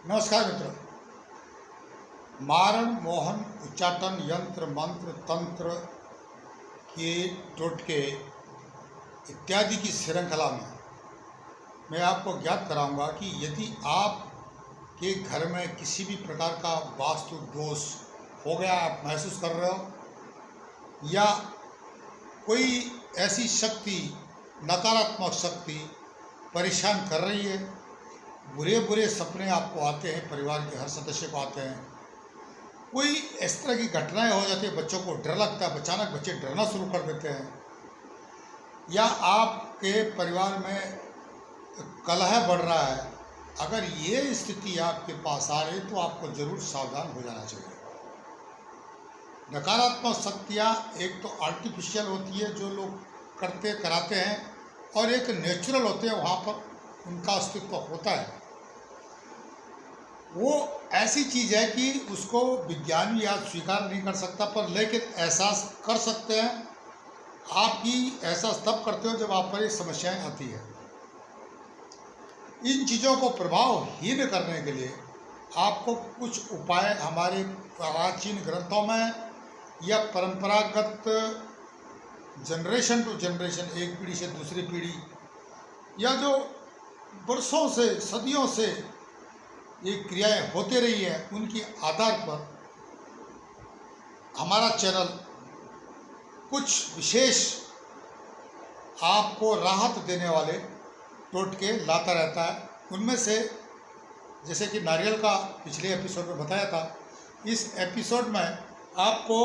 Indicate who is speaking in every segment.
Speaker 1: नमस्कार मित्रों। मारण मोहन उच्चाटन यंत्र मंत्र तंत्र के टोटके इत्यादि की श्रृंखला में मैं आपको ज्ञात कराऊंगा कि यदि आप के घर में किसी भी प्रकार का वास्तु दोष हो गया, आप महसूस कर रहे हो, या कोई ऐसी शक्ति, नकारात्मक शक्ति परेशान कर रही है, बुरे बुरे सपने आपको आते हैं, परिवार के हर सदस्य को आते हैं, कोई इस तरह की घटनाएं हो जाती है, बच्चों को डर लगता है, अचानक बच्चे डरना शुरू कर देते हैं, या आपके परिवार में कलह बढ़ रहा है, अगर ये स्थिति आपके पास आ रही तो आपको जरूर सावधान हो जाना चाहिए। नकारात्मक शक्तियाँ एक तो आर्टिफिशियल होती है जो लोग करते कराते हैं, और एक नेचुरल होते हैं, वहाँ पर उनका अस्तित्व होता है। वो ऐसी चीज़ है कि उसको विज्ञान भी आज स्वीकार नहीं कर सकता, पर लेकिन एहसास कर सकते हैं। आपकी एहसास तब करते हो जब आप पर ये समस्याएं आती है। इन चीज़ों को प्रभावहीन करने के लिए आपको कुछ उपाय हमारे प्राचीन ग्रंथों में या परंपरागत जनरेशन टू जनरेशन, एक पीढ़ी से दूसरी पीढ़ी, या जो वर्षों से सदियों से ये क्रियाएं होते रही है, उनके आधार पर हमारा चैनल कुछ विशेष आपको राहत देने वाले टोटके लाता रहता है। उनमें से जैसे कि नारियल का पिछले एपिसोड में बताया था, इस एपिसोड में आपको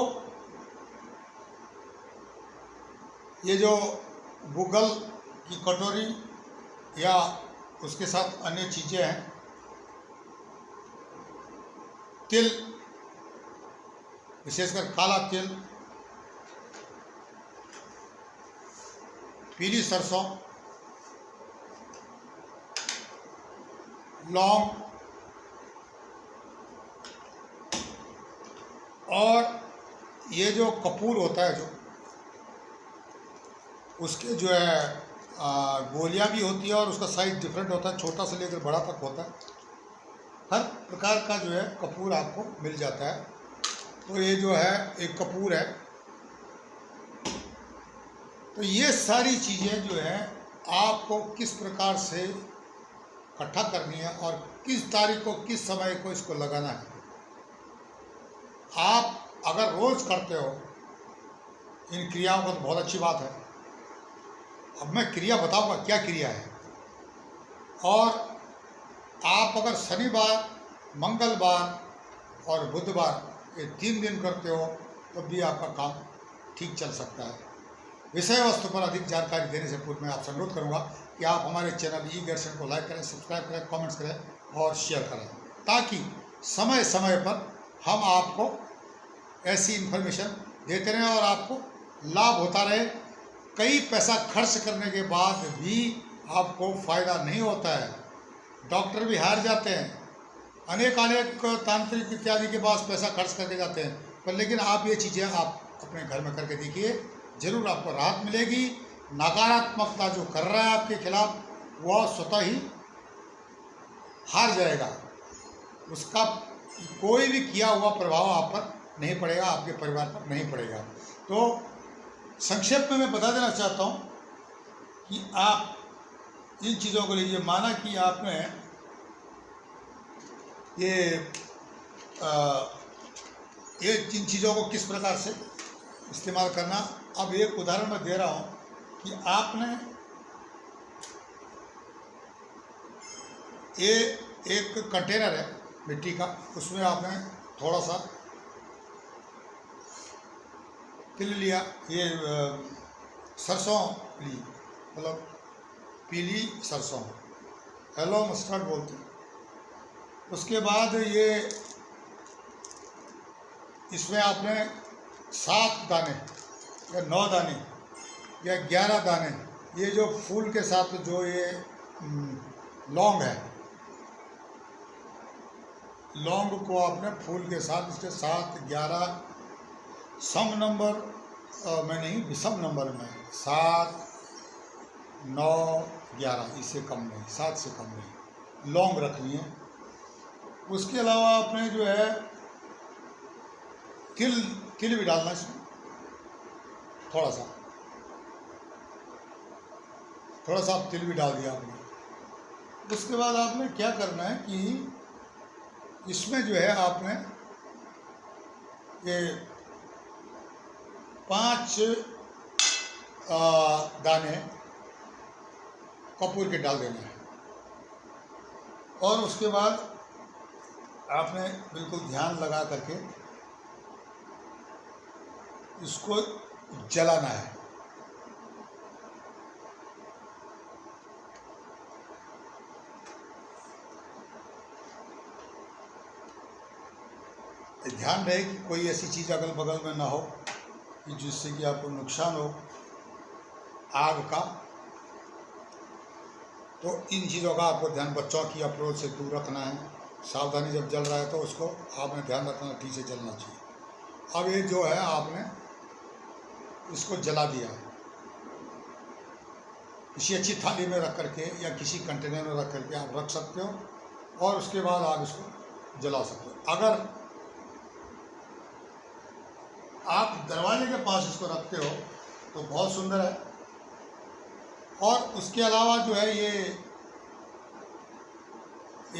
Speaker 1: ये जो गूगल की कटोरी या उसके साथ अन्य चीज़ें हैं, तिल, विशेषकर काला तिल, पीली सरसों, लौंग और ये जो कपूर होता है, जो उसके जो है गोलियां भी होती है, और उसका साइज डिफरेंट होता है, छोटा से लेकर बड़ा तक होता है। हर प्रकार का जो है कपूर आपको मिल जाता है। तो ये जो है एक कपूर है। तो ये सारी चीज़ें जो है आपको किस प्रकार से इकट्ठा करनी है और किस तारीख को, किस समय को इसको लगाना है। आप अगर रोज करते हो इन क्रियाओं को तो बहुत अच्छी बात है। अब मैं क्रिया बताऊंगा क्या क्रिया है, और आप अगर शनिवार, मंगलवार और बुधवार ये 3 दिन करते हो तो भी आपका काम ठीक चल सकता है। विषय वस्तु पर अधिक जानकारी देने से पूर्व मैं आपसे अनुरोध करूंगा कि आप हमारे चैनल ई दर्शन को लाइक करें, सब्सक्राइब करें, कमेंट्स करें और शेयर करें, ताकि समय समय पर हम आपको ऐसी इन्फॉर्मेशन देते रहें और आपको लाभ होता रहे। कई पैसा खर्च करने के बाद भी आपको फ़ायदा नहीं होता है, डॉक्टर भी हार जाते हैं, अनेक तांत्रिक इत्यादि के पास पैसा खर्च करके जाते हैं, पर लेकिन आप ये चीज़ें आप अपने घर में करके देखिए, जरूर आपको राहत मिलेगी। नकारात्मकता जो कर रहा है आपके खिलाफ, वह स्वतः ही हार जाएगा। उसका कोई भी किया हुआ प्रभाव आप पर नहीं पड़ेगा, आपके परिवार पर नहीं पड़ेगा। तो संक्षेप में मैं बता देना चाहता हूँ कि आप इन चीज़ों को लीजिए। माना कि आपने ये इन चीज़ों को किस प्रकार से इस्तेमाल करना। अब एक उदाहरण मैं दे रहा हूँ कि आपने ये एक कंटेनर है मिट्टी का, उसमें आपने थोड़ा सा तिल लिया, ये सरसों ली, मतलब पीली सरसों, येलो मस्टर्ड बोलते हैं। उसके बाद ये इसमें आपने 7 दाने या 9 दाने या 11 दाने, ये जो फूल के साथ जो ये लौंग है, लौंग को आपने फूल के साथ इसके 7, 11 सम नंबर में नहीं, विषम नंबर में 7, 9, 11, इससे कम नहीं, 7 से कम नहीं, लौंग रखनी है। उसके अलावा आपने जो है तिल तिल भी डालना इसमें, थोड़ा सा आप तिल भी डाल दिया आपने। उसके बाद आपने क्या करना है कि इसमें जो है आपने ये 5 दाने कपूर के डाल देने हैं और उसके बाद आपने बिल्कुल ध्यान लगा करके इसको जलाना है। ध्यान रहे कि कोई ऐसी चीज़ अगल बगल में ना हो कि जिससे कि आपको नुकसान हो आग का। तो इन चीज़ों का आपको ध्यान, बच्चों की अप्रोच से दूर रखना है। सावधानी, जब जल रहा है तो उसको आपने ध्यान रखना, ठीक से जलना चाहिए। अब ये जो है आपने इसको जला दिया, किसी अच्छी थाली में रख करके या किसी कंटेनर में रख करके आप रख सकते हो और उसके बाद आप इसको जला सकते हो। अगर आप दरवाजे के पास इसको रखते हो तो बहुत सुंदर है। और उसके अलावा जो है ये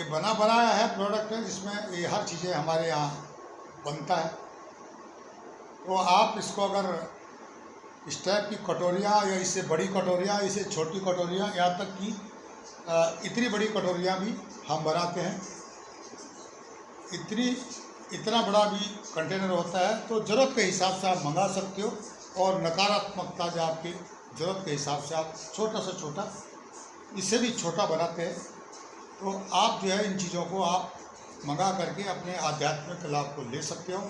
Speaker 1: बना बनाया है प्रोडक्ट है, जिसमें ये हर चीज़ें हमारे यहाँ बनता है। तो आप इसको अगर इस टाइप की कटोरियाँ या इससे बड़ी कटोरियाँ, इससे छोटी कटोरियाँ, यहाँ तक कि इतनी बड़ी कटोरियाँ भी हम बनाते हैं। इतना बड़ा भी कंटेनर होता है। तो ज़रूरत के हिसाब से आप मंगा सकते हो और नकारात्मकता जो आपकी ज़रूरत के हिसाब से आप छोटा से छोटा, इससे भी छोटा बनाते हैं। तो आप जो है इन चीज़ों को आप मंगा करके अपने आध्यात्मिक लाभ को ले सकते हो,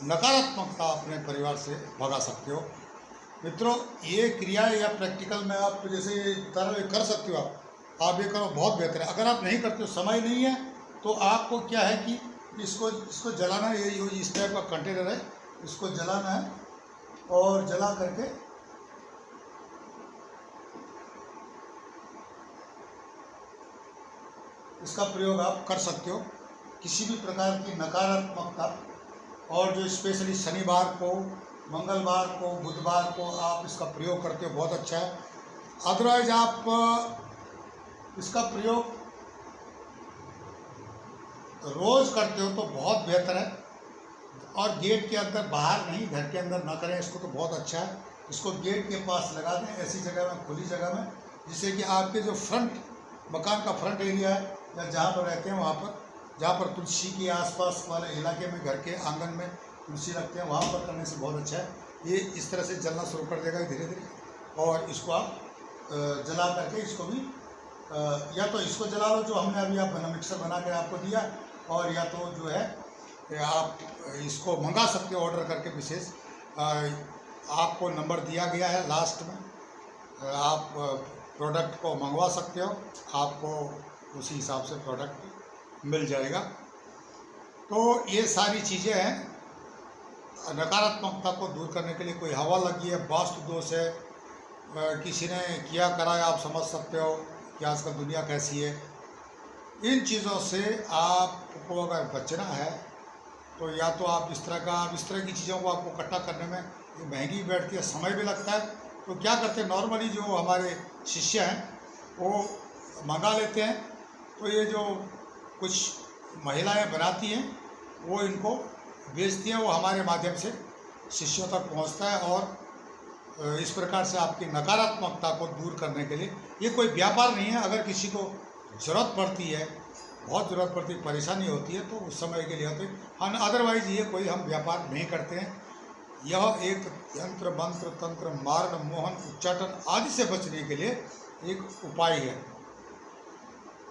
Speaker 1: नकारात्मकता अपने परिवार से भगा सकते हो। मित्रों, ये क्रिया या प्रैक्टिकल में आप जैसे तरह कर सकते हो, आप ये करो, बहुत बेहतर है। अगर आप नहीं करते हो, समय नहीं है, तो आपको क्या है कि इसको जलाना है। ये इस टाइप का कंटेनर है, इसको जलाना है और जला करके इसका प्रयोग आप कर सकते हो। किसी भी प्रकार की नकारात्मकता, और जो स्पेशली शनिवार को, मंगलवार को, बुधवार को आप इसका प्रयोग करते हो, बहुत अच्छा है। अदरवाइज आप इसका प्रयोग रोज़ करते हो तो बहुत बेहतर है। और गेट के अंदर, बाहर नहीं, घर के अंदर ना करें इसको, तो बहुत अच्छा है। इसको गेट के पास लगा दें, ऐसी जगह में, खुली जगह में, जिससे कि आपके जो फ्रंट, मकान का फ्रंट एरिया है या जहाँ पर रहते हैं वहाँ पर, जहाँ पर तुलसी के आसपास वाले इलाके में, घर के आंगन में तुलसी रखते हैं, वहाँ पर करने से बहुत अच्छा है। ये इस तरह से जलना शुरू कर देगा धीरे धीरे। और इसको आप जला करके इसको भी या तो इसको जला लो, जो हमने अभी आप मिक्सर बना के आपको दिया, और या तो जो है आप इसको मंगा सकते हो ऑर्डर करके। विशेष आपको नंबर दिया गया है लास्ट में, आप प्रोडक्ट को मंगवा सकते हो, आपको उसी हिसाब से प्रोडक्ट मिल जाएगा। तो ये सारी चीज़ें हैं नकारात्मकता को दूर करने के लिए। कोई हवा लगी है, वास्तु दोष है, किसी ने किया कराया, आप समझ सकते हो कि आजकल दुनिया कैसी है। इन चीज़ों से आपको अगर बचना है तो या तो आप इस तरह की चीज़ों को आपको इकट्ठा करने में ये महंगी बैठती है, समय भी लगता है। तो क्या करते हैं, नॉर्मली जो हमारे शिष्य हैं वो मंगा लेते हैं। तो ये जो कुछ महिलाएं बनाती हैं वो इनको बेचती हैं, वो हमारे माध्यम से शिष्यों तक पहुंचता है। और इस प्रकार से आपकी नकारात्मकता को दूर करने के लिए, ये कोई व्यापार नहीं है। अगर किसी को ज़रूरत पड़ती है, बहुत ज़रूरत पड़ती है, परेशानी होती है, तो उस समय के लिए होते हैं। हाँ, अदरवाइज ये कोई हम व्यापार नहीं करते हैं। यह एक यंत्र, मंत्र, तंत्र, मारण, मोहन, उच्चाटन आदि से बचने के लिए एक उपाय है।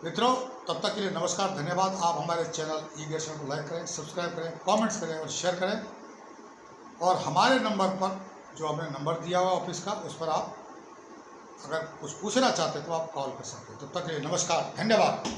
Speaker 1: मित्रों, तब तक के लिए नमस्कार, धन्यवाद। आप हमारे चैनल ई-दर्शन को लाइक करें, सब्सक्राइब करें, कमेंट्स करें और शेयर करें। और हमारे नंबर पर, जो हमने नंबर दिया हुआ ऑफिस का, उस पर आप अगर कुछ पूछना चाहते हैं तो आप कॉल कर सकते हैं। तब तक के लिए नमस्कार, धन्यवाद।